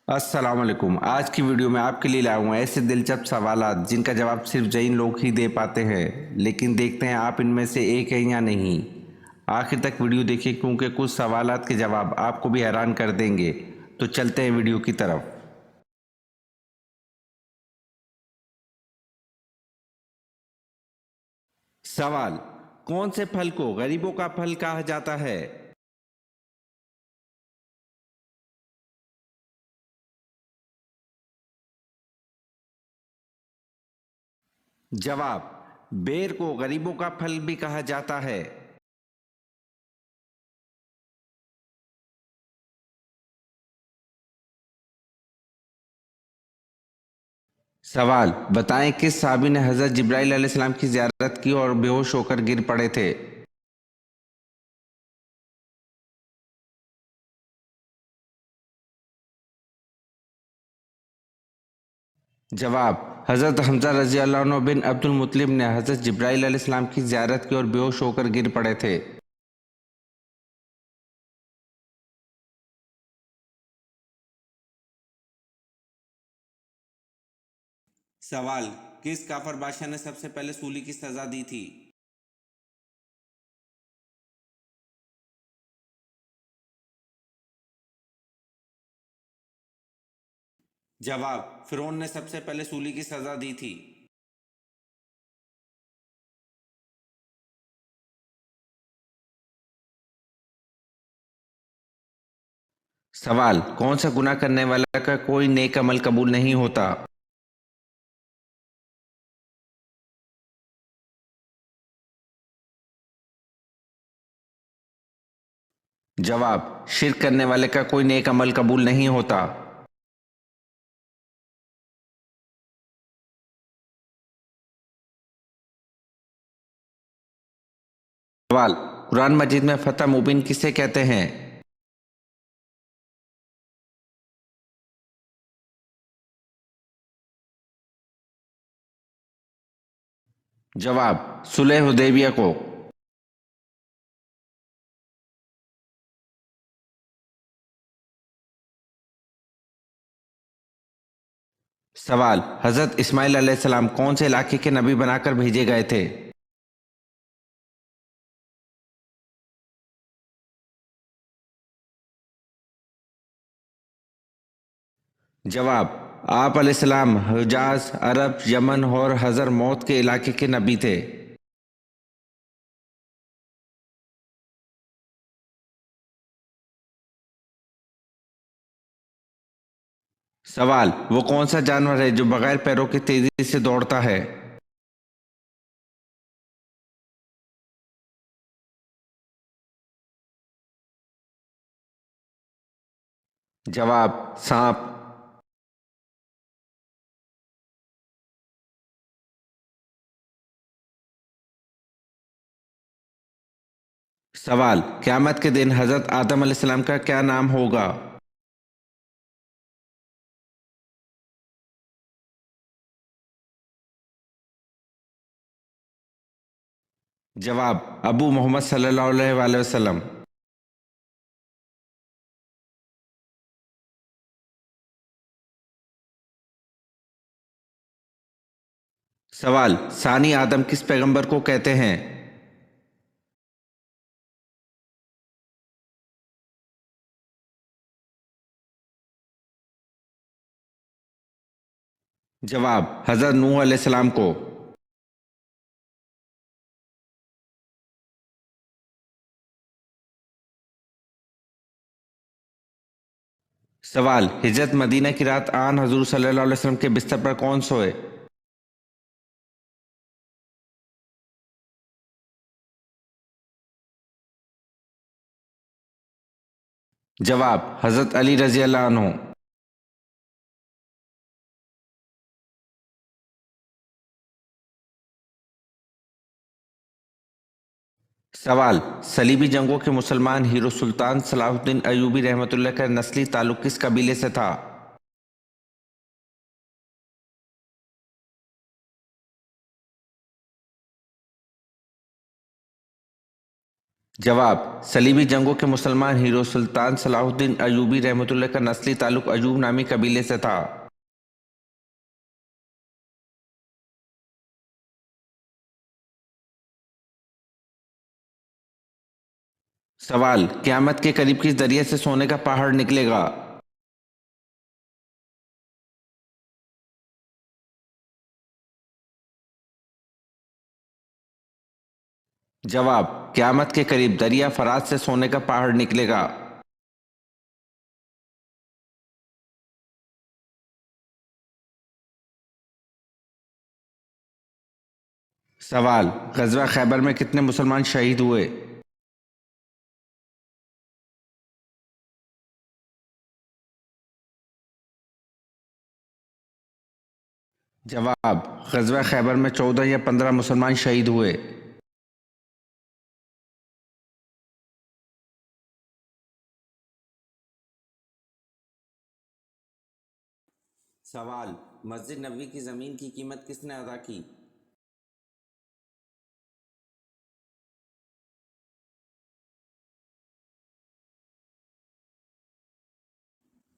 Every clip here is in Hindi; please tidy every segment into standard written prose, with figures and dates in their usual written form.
अस्सलाम वालेकुम। आज की वीडियो में आपके लिए लाया हूँ ऐसे दिलचस्प सवालात जिनका जवाब सिर्फ जैन लोग ही दे पाते हैं। लेकिन देखते हैं आप इनमें से एक है या नहीं। आखिर तक वीडियो देखिए क्योंकि कुछ सवालात के जवाब आपको भी हैरान कर देंगे। तो चलते हैं वीडियो की तरफ। सवाल, कौन से फल को गरीबों का फल कहा जाता है? जवाब, बेर को गरीबों का फल भी कहा जाता है। सवाल, बताएं किस साहबी ने हजरत जिब्राइल अलैहिस्सलाम की ज़ियारत की और बेहोश होकर गिर पड़े थे? जवाब, हजरत हमजा रजी अल्लाह अन्हु बिन अब्दुल मुत्तलिब ने हजरत जिब्राइल अलैहिस्सलाम की ज़ियारत की और बेहोश होकर गिर पड़े थे। सवाल, किस काफर बादशाह ने सबसे पहले सूली की सजा दी थी? जवाब, फिरौन ने सबसे पहले सूली की सजा दी थी। सवाल, कौन सा गुनाह करने वाला का कोई नेक अमल कबूल नहीं होता? जवाब, शिर्क करने वाले का कोई नेक अमल कबूल नहीं होता। सवाल, कुरान मजीद में फतह मुबीन किसे कहते हैं? जवाब, सुलह हुदैबिया को। सवाल, हजरत इस्माइल अलैहिस्सलाम कौन से इलाके के नबी बनाकर भेजे गए थे? जवाब, आप अलैहिस्सलाम हिजाज, अरब, यमन और हजर मौत के इलाके के नबी थे। सवाल, वो कौन सा जानवर है जो बगैर पैरों के तेजी से दौड़ता है? जवाब, सांप। सवाल, क़यामत के दिन हजरत आदम अलैहिस्सलाम का क्या नाम होगा? जवाब, अबू मोहम्मद सल्लल्लाहु अलैहि वसल्लम। सवाल, सानी आदम किस पैगंबर को कहते हैं? जवाब, हजरत नूह अलैहिस्सलाम को। सवाल, हिजरत मदीना की रात आन हजूर सल्लल्लाहु अलैहि वसल्लम के बिस्तर पर कौन सोए? जवाब, हजरत अली रजी अल्लाह अन्हु। सवाल, सलीबी जंगों के मुसलमान हीरो सुल्तान सलाहुद्दीन अयूबी रहमतुल्लाह का नस्ली ताल्लुक किस कबीले से था? जवाब, सलीबी जंगों के मुसलमान हीरो सुल्तान सलाहुद्दीन अयूबी रहमतुल्लाह का नस्ली ताल्लुक अयूब नामी कबीले से था। सवाल, क़यामत के करीब किस दरिया से सोने का पहाड़ निकलेगा? जवाब, क़यामत के करीब दरिया फरात से सोने का पहाड़ निकलेगा। सवाल, ग़ज़वा खैबर में कितने मुसलमान शहीद हुए? जवाब, ग़ज़वा खैबर में 14 या 15 मुसलमान शहीद हुए। सवाल, मस्जिद नबवी की ज़मीन की कीमत किसने अदा की?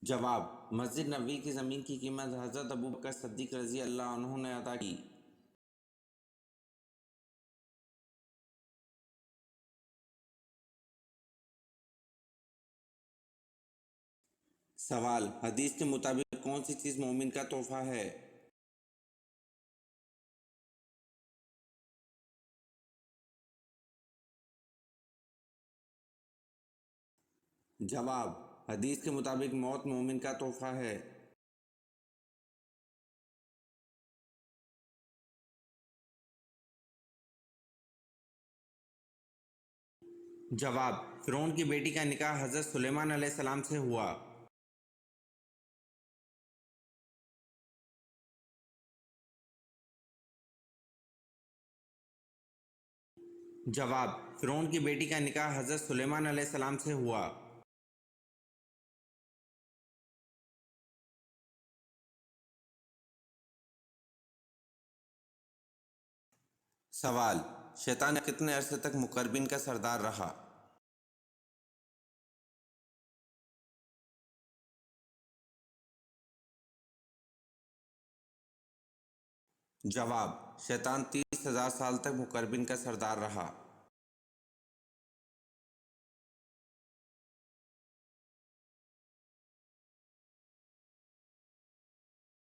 जवाब, मस्जिद नबवी की ज़मीन की कीमत हज़रत अबू बकर सिद्दीक़ रज़ी अल्लाह अन्हु ने अदा की। सवाल, हदीस के मुताबिक कौन सी चीज़ मोमिन का तोहफा है? जवाब, हदीस के मुताबिक मौत मोमिन का तोहफा है। जवाब, फ़िरौन की बेटी का निकाह हज़रत सुलेमान अलैहिस्सलाम से हुआ। जवाब, फ़िरौन की बेटी का निकाह हज़रत सुलेमान अलैहिस्सलाम से हुआ। सवाल, शैतान कितने अरसे तक मुकर्रबीन का सरदार रहा? जवाब, शैतान 30,000 साल तक मुकर्रबीन का सरदार रहा।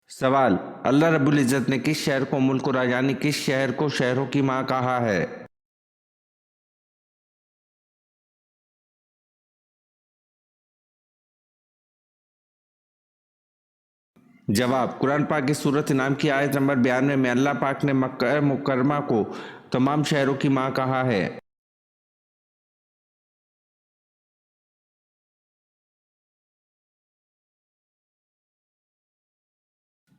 सवाल, अल्लाह रब्बुल इज़्ज़त ने किस शहर को मुल्क यानी किस शहर को शहरों की माँ कहा है? जवाब, कुरान पाक की सूरत नाम की आयत नंबर 92 में अल्लाह पाक ने मक्का मुकर्रमा को तमाम शहरों की माँ कहा है।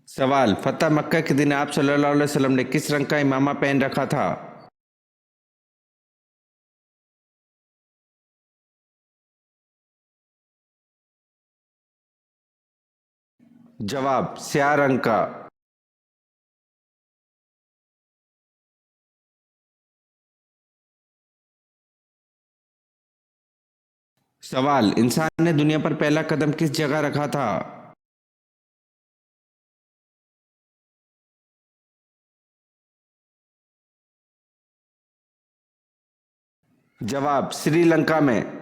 सवाल, फतह मक्का के दिन आप सल्लल्लाहु अलैहि वसल्लम ने किस रंग का इमामा पहन रखा था? जवाब, स्याह रंग का। सवाल, इंसान ने दुनिया पर पहला कदम किस जगह रखा था? जवाब, श्रीलंका में।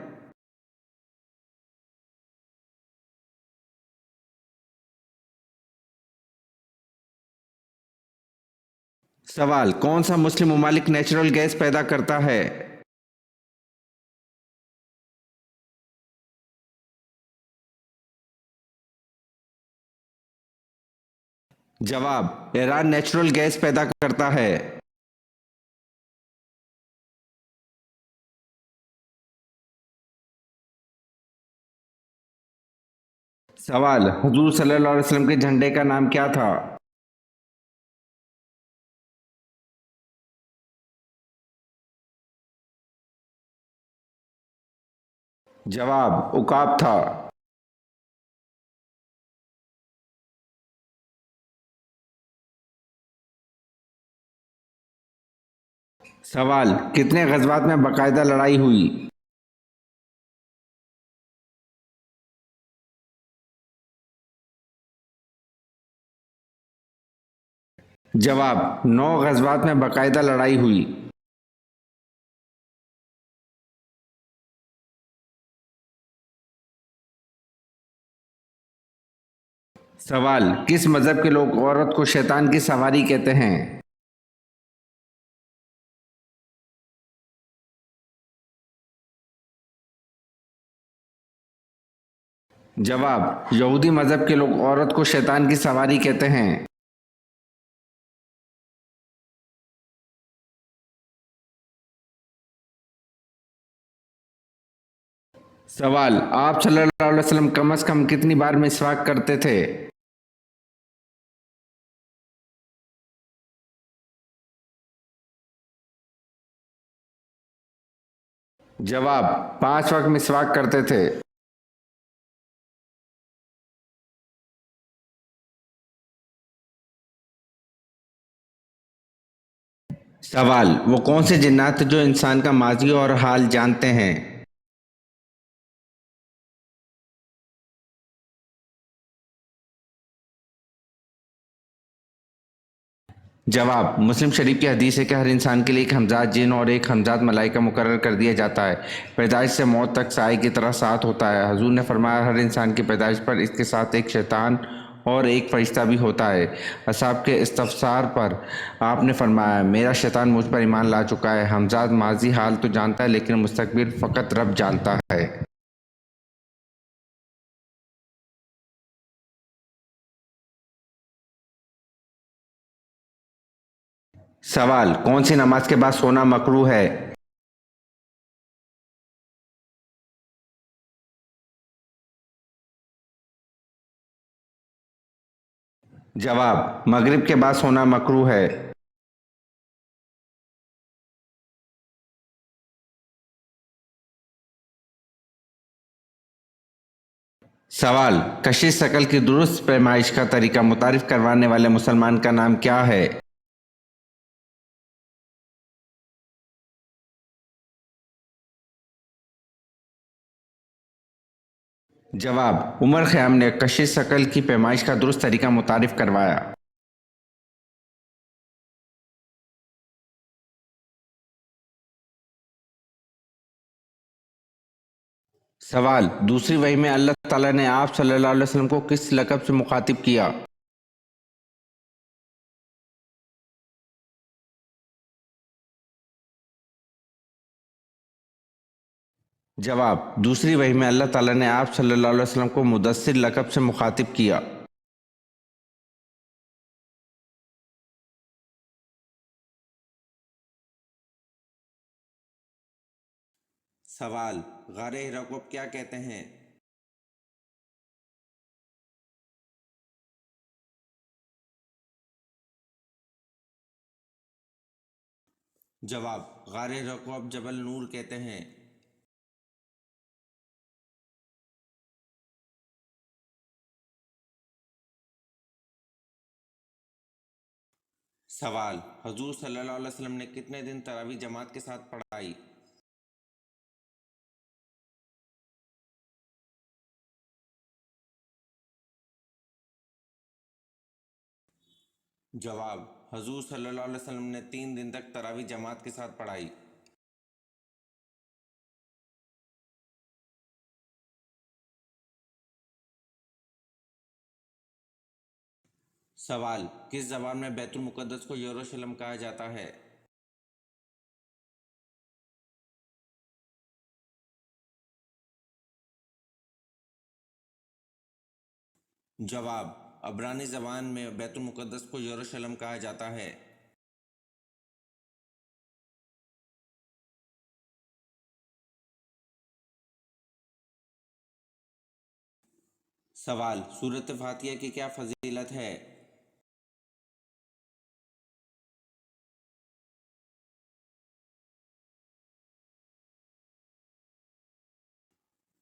सवाल, कौन सा मुस्लिम ममालिक नेचुरल गैस पैदा करता है? जवाब, ईरान नेचुरल गैस पैदा करता है। सवाल, हुजूर सल्लल्लाहु अलैहि वसल्लम के झंडे का नाम क्या था? जवाब, उकाब था। सवाल, कितने ग़ज़वात में बाकायदा लड़ाई हुई? जवाब, 9 ग़ज़वात में बाकायदा लड़ाई हुई। सवाल, किस मज़हब के लोग औरत को शैतान की सवारी कहते हैं? जवाब, यहूदी मज़हब के लोग औरत को शैतान की सवारी कहते हैं। सवाल, आप सल्लल्लाहु अलैहि वसल्लम कम से कम कितनी बार मिसवाक करते थे? जवाब, 5 वक्त मिसवाक करते थे। सवाल, वो कौन से जिन्नात थे जो इंसान का माजी और हाल जानते हैं? जवाब, मुस्लिम शरीफ की हदीस है कि हर इंसान के लिए एक हमजाद जिन और एक हमजाद मलाइका मुकर्रर कर दिया जाता है। पैदाइश से मौत तक साए की तरह साथ होता है। हजूर ने फरमाया, हर इंसान की पैदाइश पर इसके साथ एक शैतान और एक फरिश्ता भी होता है। असहाब के इस्तफसार पर आपने फरमाया, मेरा शैतान मुझ पर ईमान ला चुका है। हमजाद माजी हाल तो जानता है लेकिन मुस्तकबिल फ़कत रब जानता है। सवाल, कौन सी नमाज के बाद सोना मकरूह है? जवाब, मगरिब के बाद सोना मकरूह है। सवाल, कशिश शकल की दुरुस्त पैमाइश का तरीका मुतारिफ करवाने वाले मुसलमान का नाम क्या है? जवाब, उमर ख़याम ने कशिश शकल की पैमाइश का दुरुस्त तरीका मुतारिफ करवाया। सवाल, दूसरी वही में अल्लाह ताला ने आप सल्लल्लाहु अलैहि वसल्लम को किस लक़ब से मुखातिब किया? जवाब, दूसरी वही में अल्लाह ताला ने आप सल्लल्लाहु अलैहि वसल्लम को मुदस्सिर लक़ब से मुखातिब किया। सवाल, गारे हिरा को अब क्या कहते हैं? जवाब, गारे हिरा को अब जबल नूर कहते हैं। सवाल, हजूर सल्लल्लाहु अलैहि वसल्लम ने कितने दिन तरावी जमात के साथ पढ़ाई? जवाब, हजूर सल्लल्लाहु अलैहि वसल्लम ने 3 दिन तक तरावी जमात के साथ पढ़ाई। सवाल, किस ज़बान में बैतुल मुक़द्दस को यरूशलेम कहा जाता है? जवाब, अब्रानी ज़बान में बैतुल मुक़द्दस को यरूशलेम कहा जाता है। सवाल, सूरत फातिहा की क्या फजीलत है?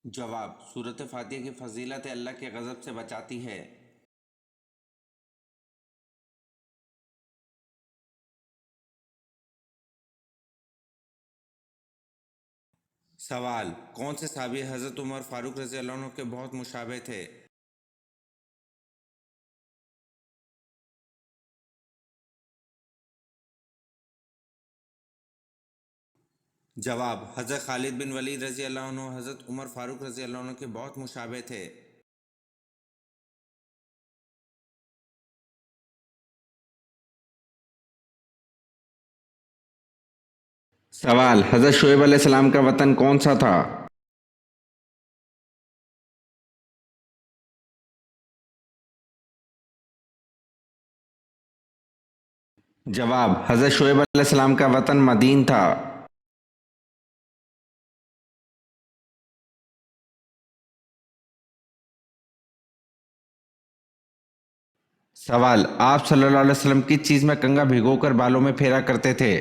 जवाब, सूरत फातिहा की फजीलत अल्लाह के गज़ब से बचाती है। सवाल, कौन से सहाबी हजरत उमर फारूक रज़ी अल्लाह अन्हु के बहुत मुशाबे थे? जवाब, हजरत खालिद बिन वलीद रज़ी अल्लाह अन्हु हजरत उमर फारूक रज़ी अल्लाह अन्हु के बहुत मुशाबे थे। सवाल, हजरत शुएब अलैहिस्सलाम का वतन कौन सा था? जवाब, हजरत शुएब अलैहिस्सलाम का वतन मदीन था। सवाल, आप सल्लल्लाहु अलैहि वसल्लम किस चीज़ में कंघा भिगोकर बालों में फेरा करते थे?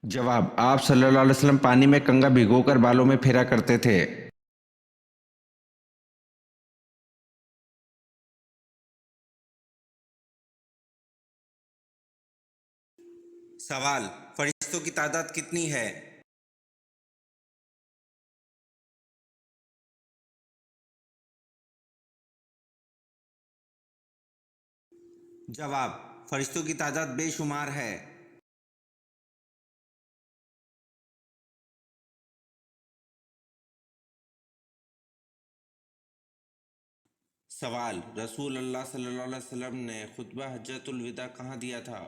जवाब, आप सल्लल्लाहु अलैहि वसल्लम पानी में कंघा भिगोकर बालों में फेरा करते थे। सवाल, फरिश्तों की तादाद कितनी है? जवाब, फरिश्तों की तादाद बेशुमार है। सवाल, रसूल अल्लाह सल्लल्लाहु अलैहि वसल्लम ने खुतबा हज्जतुल विदा कहाँ दिया था?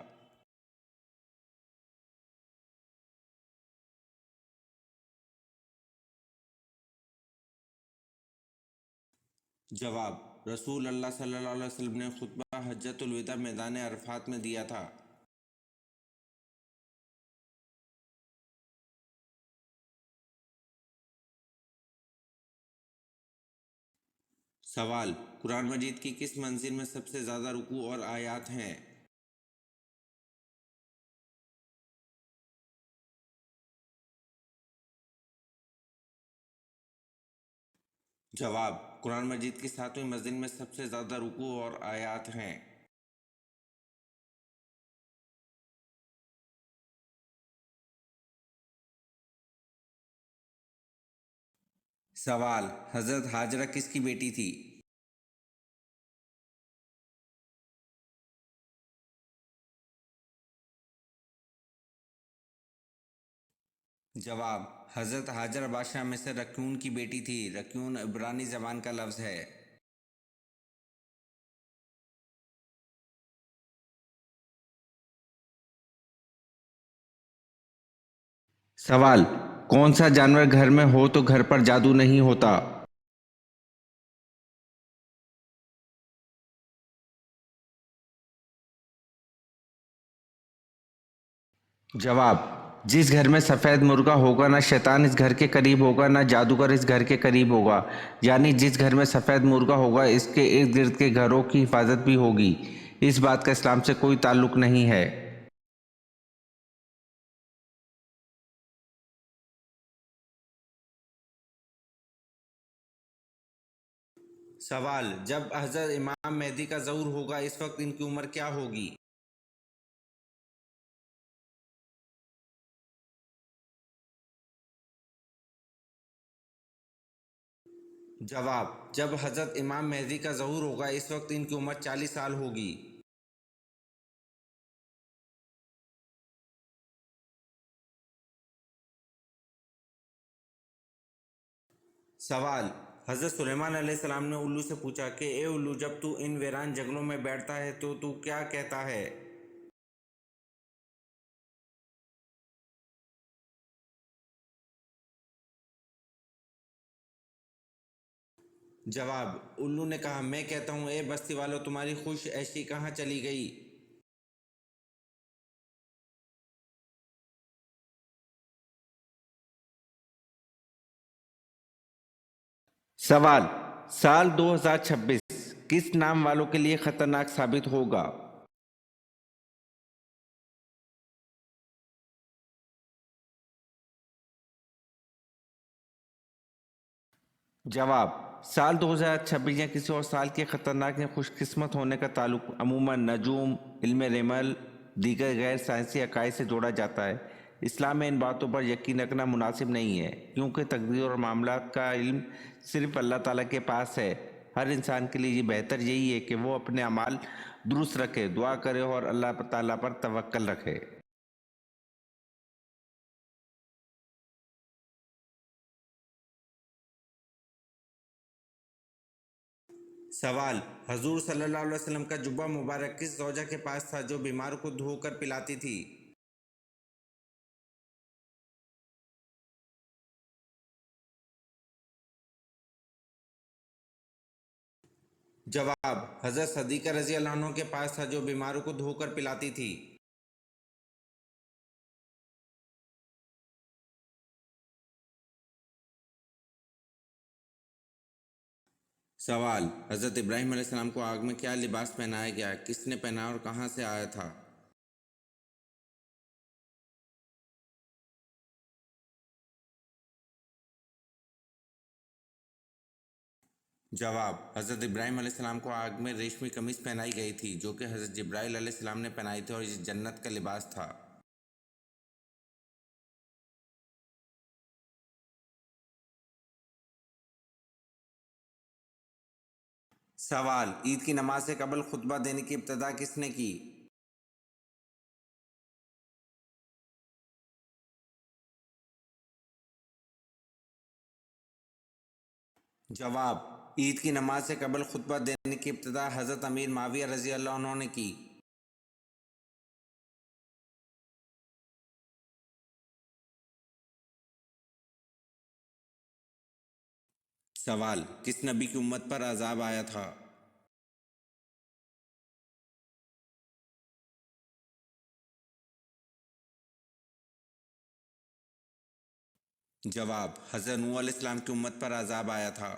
जवाब, रसूल अल्लाह सल्लल्लाहु अलैहि वसल्लम ने खुतबा हज्जतुल विदा मैदान अरफात में दिया था। सवाल, कुरान मजीद की किस मंजिल में सबसे ज़्यादा रुकू और आयात हैं? जवाब, कुरान मजीद की 7वीं मंजिल में सबसे ज़्यादा रुकू और आयात हैं। सवाल, हज़रत हाजरा किसकी बेटी थी? जवाब, हज़रत हाजरा बादशाह में से रक्यून की बेटी थी। रक्यून इब्रानी ज़बान का लफ्ज़ है। सवाल, कौन सा जानवर घर में हो तो घर पर जादू नहीं होता? जवाब, जिस घर में सफ़ेद मुर्गा होगा ना शैतान इस घर के करीब होगा ना जादूगर इस घर के करीब होगा। यानी जिस घर में सफ़ेद मुर्गा होगा इसके इर्द गिर्द के घरों की हिफाजत भी होगी। इस बात का इस्लाम से कोई ताल्लुक नहीं है। सवाल, जब हज़रत इमाम मेहदी का ज़हूर होगा इस वक्त इनकी उम्र क्या होगी? जवाब, जब हज़रत इमाम मेहदी का ज़हूर होगा इस वक्त इनकी उम्र 40 साल होगी। सवाल, हज़रत सुलेमान अलैहिस्सलाम ने उल्लू से पूछा कि ए उल्लू, जब तू इन वीरान जंगलों में बैठता है तो तू क्या कहता है? जवाब, उल्लू ने कहा, मैं कहता हूँ ए बस्ती वालों, तुम्हारी खुश ऐशी कहाँ चली गई? सवाल, साल 2026 किस नाम वालों के लिए खतरनाक साबित होगा? जवाब, साल 2026 या किसी और साल के खतरनाक या खुशकिस्मत होने का ताल्लुक अमूमन नजूम, इल्म रेमल, दीगर गैर साइंसी अकायद से जोड़ा जाता है। इस्लाम में इन बातों पर यकीन रखना मुनासिब नहीं है, क्योंकि तकदीर और मामलात का इल्म सिर्फ अल्लाह ताला के पास है। हर इंसान के लिए ये बेहतर यही है कि वो अपने अमाल दुरुस्त रखे, दुआ करे और अल्लाह ताला पर तवक्कल रखे। सवाल: हजूर सल्लल्लाहु अलैहि वसल्लम का जुब्बा मुबारक किस ज़ौजा के पास था जो बीमार को धोकर पिलाती थी? जवाब: हज़रत सदीक़ा रज़ी अल्लाह अन्हा के पास था जो बीमारों को धोकर पिलाती थी। सवाल: हज़रत इब्राहीम अलैहिस्सलाम को आग में क्या लिबास पहनाया गया, किसने पहनाया और कहाँ से आया था? जवाब: हज़रत इब्राहीम अलैहिस्सलाम को आग में रेशमी कमीज पहनाई गई थी, जो कि हज़रत जिब्राईल अलैहिस्सलाम ने पहनाई थी और ये जन्नत का लिबास था। सवाल: ईद की नमाज से कबल खुतबा देने की इब्तिदा किसने की? जवाब: ईद की नमाज से कबल खुतबा देने की इब्तिदा हज़रत अमीर माविया रज़ी अल्लाह अन्हु ने की। सवाल: किस नबी की उम्मत पर अजाब आया था? जवाब: हज़रत नूह अलैहिस्सलाम की उम्मत पर अजाब आया था।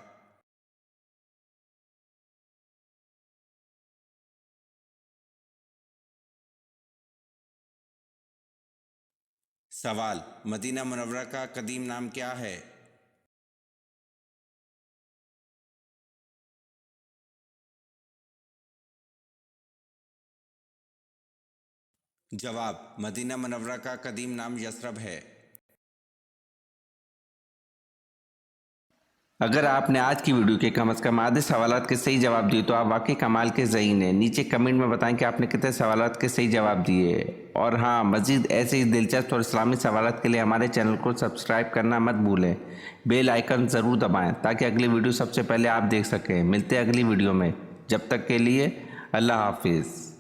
सवाल: मदीना मुनव्वरा का कदीम नाम क्या है? जवाब: मदीना मुनव्वरा का कदीम नाम यसरब है। अगर आपने आज की वीडियो के कम से कम आधे सवालात के सही जवाब दिए तो आप वाकई कमाल के ज़हीन हैं। नीचे कमेंट में बताएं कि आपने कितने सवालात के सही जवाब दिए। और हाँ, मज़ीद ऐसे ही दिलचस्प और इस्लामी सवालात के लिए हमारे चैनल को सब्सक्राइब करना मत भूलें। बेल आइकन ज़रूर दबाएं ताकि अगली वीडियो सबसे पहले आप देख सकें। मिलते हैं अगली वीडियो में, जब तक के लिए अल्लाह हाफिज़।